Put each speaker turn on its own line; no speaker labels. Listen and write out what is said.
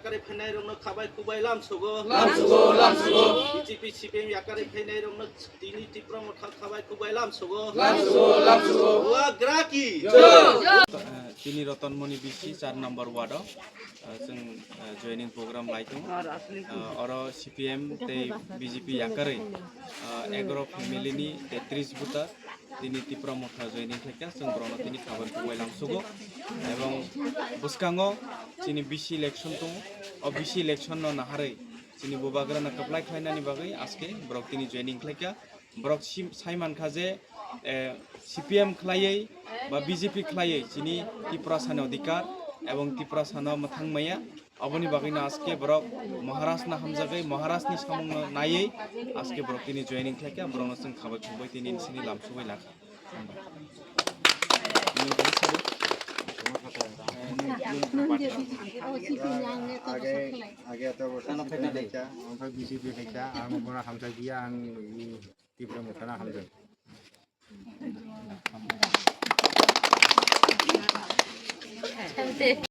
yakare phainai rokno khabai kubai lamsugo BJP CPM yakare phainai rokno tini tipra motha khabai kubai lamsugo wa graki
তিনি Ratanmani BC 4 নম্বর word जों joining programme লাইতো আর CPM তে BJP याकारै 11 ফ্যামিলিনি 33 বুতা তিনি ত্রিপুরা মথা joining থেকে जों ব্রনো তিনি খাবার কুবাইলাম সুগো এবং বুসকাঙ্গো তিনি বিসি ইলেকশন তো বিসি ইলেকশন ন নাহাरै তিনি বুবাগ্রা না কাপ্লাই খাইনানি বাগै আজকে ব্রক তিনি জয়েনিং খাইকা ব্রক সাইমান খাজে সিপিএম খাইयै বা বিজেপি খাইयै তিনি ত্রিপুরা সান অধিকার এবং ত্রিপুরা সান মথাংমায়া अबनि बागैनो आजके ब्रक महाराष्ट्र ना हामजागै महाराष्ट्र नि सामुंग नायै आजके ब्रक तिनि जॉइनिंग खायका ब्रनो जों खाबाय खुबाय तिनि सिनि लामसुबाय लाखा
आगे तो ओमफ्राय बिजेपि खायका आं बरा हामजा गैया आं टिप्रा मोखाना हामदों